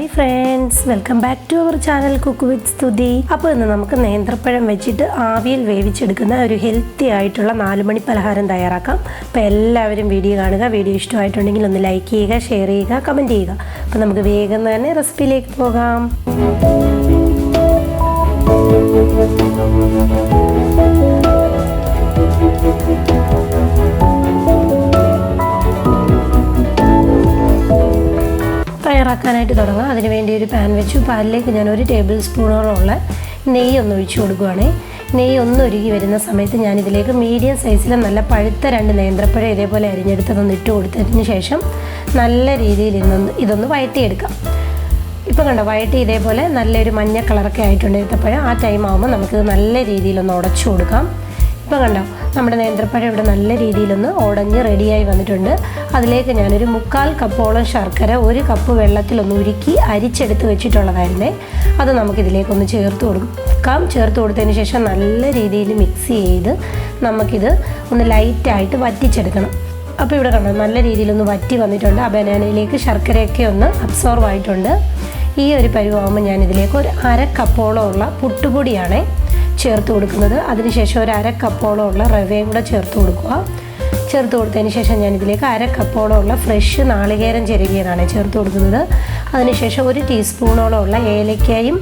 Hi friends, welcome back to our channel cook with Stuthi. അപ്പോൾ ഇന്ന് നമുക്ക് നേന്ത്രപ്പഴം വെച്ചിട്ട് ആവിയിൽ വേവിച്ചെടുക്കുന്ന ഒരു ഹെൽത്തി ആയിട്ടുള്ള 4 മണി പലഹാരം തയ്യാറാക്കാം. അപ്പോൾ എല്ലാവരും വീഡിയോ കാണുക. വീഡിയോ ഇഷ്ടമായിട്ടുണ്ടെങ്കിൽ ഒന്ന് ലൈക്ക് ചെയ്യുക, ഷെയർ ചെയ്യുക, കമൻറ്റ് ചെയ്യുക. അപ്പോൾ നമുക്ക് വേഗം തന്നെ റെസിപ്പിയിലേക്ക് പോകാം. തയ്യാറാക്കാനായിട്ട് തുടങ്ങാം. അതിനുവേണ്ടി ഒരു പാൻ വെച്ചു. പാനിലേക്ക് ഞാൻ 1 ടേബിൾ സ്പൂണോളമുള്ള നെയ്യ് ഒന്ന് ഒഴിച്ചു കൊടുക്കുകയാണ്. നെയ്യ് ഒന്ന് ഉരുകി വരുന്ന സമയത്ത് ഞാനിതിലേക്ക് മീഡിയം സൈസിൽ നല്ല പഴുത്ത 2 നേന്ത്രപ്പഴം ഇതേപോലെ അരിഞ്ഞെടുത്തതൊന്ന് ഇട്ട് കൊടുത്തതിന് ശേഷം നല്ല രീതിയിൽ ഇതൊന്ന് വഴറ്റിയെടുക്കാം. ഇപ്പോൾ കണ്ടോ, വഴറ്റി ഇതേപോലെ നല്ലൊരു മഞ്ഞ കളറൊക്കെ ആയിട്ടുണ്ട് ഏത്തപ്പഴം. ആ ടൈം ആകുമ്പോൾ നമുക്കിത് നല്ല രീതിയിലൊന്ന് ഉടച്ചു കൊടുക്കാം. ഇപ്പോൾ കണ്ടോ, നമ്മുടെ നേന്ത്രപ്പഴം ഇവിടെ നല്ല രീതിയിലൊന്ന് ഉടഞ്ഞ് റെഡിയായി വന്നിട്ടുണ്ട്. അതിലേക്ക് ഞാനൊരു 1/4 കപ്പോളം ശർക്കര 1 കപ്പ് വെള്ളത്തിലൊന്ന് ഉരുക്കി അരിച്ചെടുത്ത് വെച്ചിട്ടുള്ളതായിരുന്നേ. അത് നമുക്കിതിലേക്കൊന്ന് ചേർത്ത് കൊടുക്കാം. ചേർത്ത് കൊടുത്തതിന് ശേഷം നല്ല രീതിയിൽ മിക്സ് ചെയ്ത് നമുക്കിത് ഒന്ന് ലൈറ്റായിട്ട് വറ്റിച്ചെടുക്കണം. അപ്പോൾ ഇവിടെ കണ്ടോ, നല്ല രീതിയിലൊന്ന് വറ്റി വന്നിട്ടുണ്ട്. ആ ബനാനയിലേക്ക് ശർക്കരയൊക്കെ ഒന്ന് അബ്സോർവ് ആയിട്ടുണ്ട്. ഈ ഒരു പരുവാകുമ്പോൾ ഞാനിതിലേക്ക് ഒരു 1/2 കപ്പോളം ഉള്ള പുട്ടുപൊടിയാണ് ചേർത്ത് കൊടുക്കുന്നത്. അതിനുശേഷം ഒരു 1/2 കപ്പോളം ഉള്ള റവയും കൂടെ ചേർത്ത് കൊടുക്കുക. ചേർത്ത് കൊടുത്തതിന് ശേഷം ഞാനിതിലേക്ക് 1/2 കപ്പോളം ഉള്ള ഫ്രഷ് നാളികേരം ചിരകിയതാണ് ചേർത്ത് കൊടുക്കുന്നത്. അതിനുശേഷം 1 ടീസ്പൂണോളം ഉള്ള ഏലക്കായും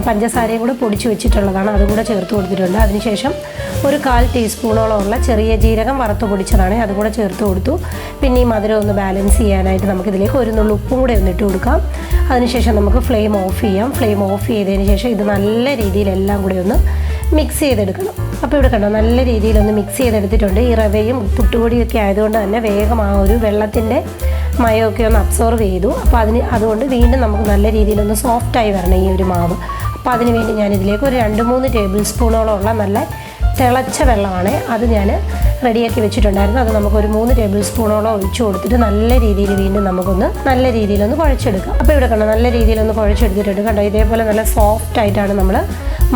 പഞ്ചസാരയും കൂടെ പൊടിച്ച് വെച്ചിട്ടുള്ളതാണ്, അതും കൂടെ ചേർത്ത് കൊടുത്തിട്ടുണ്ട്. അതിനുശേഷം ഒരു 1/4 ടീസ്പൂണോളം ഉള്ള ചെറിയ ജീരകം വറുത്ത് പൊടിച്ചതാണ്, അതും കൂടെ ചേർത്ത് കൊടുത്തു. പിന്നെ ഈ മധുരം ഒന്ന് ബാലൻസ് ചെയ്യാനായിട്ട് നമുക്കിതിലേക്ക് 1 നുള്ളു ഉപ്പും കൂടെ ഒന്ന് ഇട്ട് കൊടുക്കാം. അതിനുശേഷം നമുക്ക് ഫ്ലെയിം ഓഫ് ചെയ്യാം. ഫ്ലെയിം ഓഫ് ചെയ്തതിന് ശേഷം ഇത് നല്ല രീതിയിൽ എല്ലാം കൂടെ ഒന്ന് മിക്സ് ചെയ്തെടുക്കണം. അപ്പോൾ ഇവിടെ കണ്ടോ, നല്ല രീതിയിലൊന്ന് മിക്സ് ചെയ്തെടുത്തിട്ടുണ്ട്. ഈ റവയും പുട്ടുപൊടിയൊക്കെ ആയതുകൊണ്ട് തന്നെ വേഗം ആ ഒരു വെള്ളത്തിൻ്റെ മയമൊക്കെ ഒന്ന് അബ്സോർവ് ചെയ്തു. അപ്പോൾ അതുകൊണ്ട് വീണ്ടും നമുക്ക് നല്ല രീതിയിലൊന്ന് സോഫ്റ്റായി വരണം ഈ ഒരു മാവ്. അപ്പോൾ അതിന് വേണ്ടി ഞാനിതിലേക്ക് ഒരു 2-3 ടേബിൾ സ്പൂണോളം ഉള്ള നല്ല തിളച്ച വെള്ളമാണ് അത് ഞാൻ റെഡിയാക്കി വെച്ചിട്ടുണ്ടായിരുന്നു. അത് നമുക്കൊരു 3 ടേബിൾ സ്പൂണോളം ഒഴിച്ചു കൊടുത്തിട്ട് നല്ല രീതിയിൽ വീണ്ടും നമുക്കൊന്ന് നല്ല രീതിയിലൊന്ന് കുഴച്ചെടുക്കാം. അപ്പോൾ ഇവിടെ കണ്ടോ, നല്ല രീതിയിലൊന്ന് കുഴച്ചെടുത്തിട്ടുണ്ട്. കണ്ടോ, ഇതേപോലെ നല്ല സോഫ്റ്റ് ആയിട്ടാണ് നമ്മൾ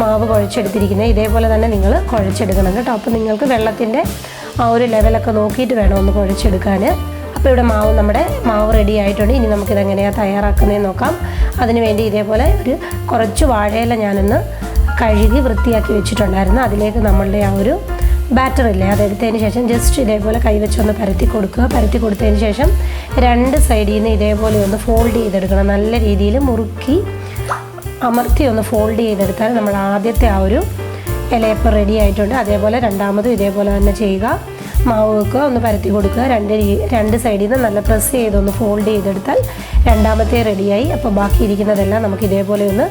മാവ് കുഴച്ചെടുത്തിരിക്കുന്നത്. ഇതേപോലെ തന്നെ നിങ്ങൾ കുഴച്ചെടുക്കണം കേട്ടോ. അപ്പോൾ നിങ്ങൾക്ക് വെള്ളത്തിൻ്റെ ആ ഒരു ലെവലൊക്കെ നോക്കിയിട്ട് വേണം ഒന്ന് കുഴച്ചെടുക്കാൻ. അപ്പോൾ ഇവിടെ നമ്മുടെ മാവ് റെഡി ആയിട്ടുണ്ട്. ഇനി നമുക്കിതെങ്ങനെയാണ് തയ്യാറാക്കുന്നതെന്ന് നോക്കാം. അതിനുവേണ്ടി ഇതേപോലെ കുറച്ച് വാഴയില ഞാനൊന്ന് കഴുകി വൃത്തിയാക്കി വെച്ചിട്ടുണ്ടായിരുന്നു. അതിലേക്ക് നമ്മളുടെ ആ ഒരു ബാറ്ററില്ലേ അതെടുത്തതിന് ശേഷം ജസ്റ്റ് ഇതേപോലെ കൈവച്ചൊന്ന് പരത്തി കൊടുക്കുക. പരത്തി കൊടുത്തതിന് ശേഷം 2 സൈഡിൽ നിന്ന് ഇതേപോലെ ഒന്ന് ഫോൾഡ് ചെയ്തെടുക്കണം. നല്ല രീതിയിൽ മുറുക്കി അമർത്തി ഒന്ന് ഫോൾഡ് ചെയ്തെടുത്താൽ നമ്മൾ ആദ്യത്തെ ആ ഒരു ഇലയപ്പം റെഡി ആയിട്ടുണ്ട്. അതേപോലെ രണ്ടാമതും ഇതേപോലെ തന്നെ ചെയ്യുക. മാവ് വെക്കുക, ഒന്ന് പരത്തി കൊടുക്കുക. 2 സൈഡിൽ നിന്ന് നല്ല പ്രസ് ചെയ്തൊന്ന് ഫോൾഡ് ചെയ്തെടുത്താൽ രണ്ടാമത്തെ റെഡിയായി. അപ്പോൾ ബാക്കി ഇരിക്കുന്നതെല്ലാം നമുക്ക് ഇതേപോലെ ഒന്ന്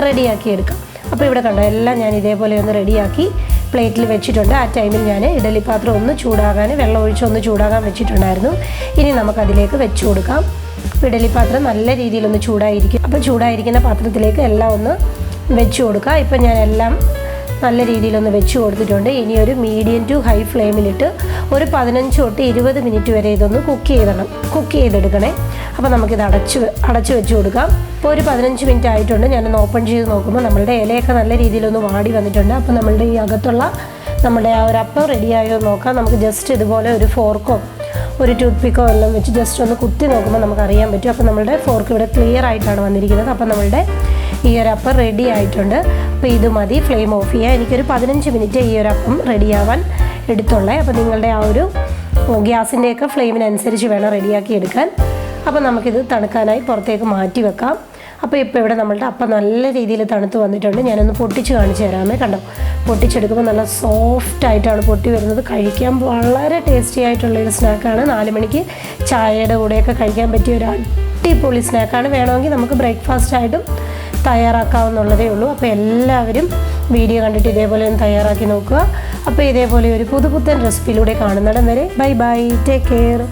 റെഡിയാക്കി എടുക്കാം. അപ്പോൾ ഇവിടെ കണ്ടോ, എല്ലാം ഞാൻ ഇതേപോലെ ഒന്ന് റെഡിയാക്കി പ്ലേറ്റിൽ വെച്ചിട്ടുണ്ട്. ആ ടൈമിൽ ഞാൻ ഇഡലി പാത്രം ഒന്ന് ചൂടാകാൻ വെള്ളം ഒഴിച്ചൊന്ന് ചൂടാകാൻ വെച്ചിട്ടുണ്ടായിരുന്നു. ഇനി നമുക്കതിലേക്ക് വെച്ച് കൊടുക്കാം. ഇഡലി പാത്രം നല്ല രീതിയിലൊന്ന് ചൂടായിരിക്കും. അപ്പോൾ ചൂടായിരിക്കുന്ന പാത്രത്തിലേക്ക് എല്ലാം ഒന്ന് വെച്ച് കൊടുക്കുക. ഇപ്പം ഞാൻ എല്ലാം നല്ല രീതിയിലൊന്ന് വെച്ച് കൊടുത്തിട്ടുണ്ട്. ഇനി ഒരു മീഡിയം ടു ഹൈ ഫ്ലെയിമിലിട്ട് ഒരു 15 തൊട്ട് 20 മിനിറ്റ് വരെ ഇതൊന്ന് കുക്ക് ചെയ്തെടുക്കണേ. അപ്പോൾ നമുക്കിത് അടച്ച് വെച്ച് കൊടുക്കാം. ഇപ്പോൾ ഒരു 15 മിനിറ്റ് ആയിട്ടുണ്ട്. ഞാനൊന്ന് ഓപ്പൺ ചെയ്ത് നോക്കുമ്പോൾ നമ്മളുടെ ഇലയൊക്കെ നല്ല രീതിയിലൊന്ന് വാടി വന്നിട്ടുണ്ട്. അപ്പോൾ നമ്മളുടെ ഈ അകത്തുള്ള നമ്മുടെ ആ ഒരു അപ്പം റെഡിയായോ നോക്കാം. നമുക്ക് ജസ്റ്റ് ഇതുപോലെ ഒരു ഫോർക്കോ ഒരു ടൂത്ത് പിക്കോ എല്ലാം വെച്ച് ജസ്റ്റ് ഒന്ന് കുത്തി നോക്കുമ്പോൾ നമുക്കറിയാൻ പറ്റും. അപ്പോൾ നമ്മളുടെ ഫോർക്ക് ഇവിടെ ക്ലിയർ ആയിട്ടാണ് വന്നിരിക്കുന്നത്. അപ്പോൾ നമ്മളുടെ ഈ ഒരു അപ്പം റെഡി ആയിട്ടുണ്ട്. അപ്പോൾ ഇത് മതി, ഫ്ലെയിം ഓഫ് ചെയ്യുക. എനിക്കൊരു 15 മിനിറ്റ് ഈ ഒരു അപ്പം റെഡിയാവാൻ എടുത്തുള്ളേ. അപ്പോൾ നിങ്ങളുടെ ആ ഒരു ഗ്യാസിൻ്റെയൊക്കെ ഫ്ലെയിമിനനുസരിച്ച് വേണം റെഡിയാക്കി എടുക്കാൻ. അപ്പോൾ നമുക്കിത് തണുക്കാനായി പുറത്തേക്ക് മാറ്റി വെക്കാം. അപ്പോൾ ഇപ്പോൾ ഇവിടെ നമ്മളുടെ അപ്പം നല്ല രീതിയിൽ തണുത്ത് വന്നിട്ടുണ്ട്. ഞാനൊന്ന് പൊട്ടിച്ച് കാണിച്ചു തരാമേ. കണ്ടോ, പൊട്ടിച്ചെടുക്കുമ്പോൾ നല്ല സോഫ്റ്റ് ആയിട്ടാണ് പൊട്ടി വരുന്നത്. കഴിക്കാൻ വളരെ ടേസ്റ്റി ആയിട്ടുള്ളൊരു സ്നാക്കാണ്. 4 മണിക്ക് ചായയുടെ കൂടെയൊക്കെ കഴിക്കാൻ പറ്റിയ ഒരു അടിപൊളി സ്നാക്കാണ്. വേണമെങ്കിൽ നമുക്ക് ബ്രേക്ക്ഫാസ്റ്റ് ആയിട്ടും തയ്യാറാക്കാവുന്നുള്ളതേ ഉള്ളൂ. അപ്പോൾ എല്ലാവരും വീഡിയോ കണ്ടിട്ട് ഇതേപോലെ ഒന്ന് തയ്യാറാക്കി നോക്കുക. അപ്പോൾ ഇതേപോലെ ഒരു പുതുപുത്തൻ റെസിപ്പിയിലൂടെ കാണുന്നിടം വരെ ബൈ ബൈ, ടേക്ക് കെയർ.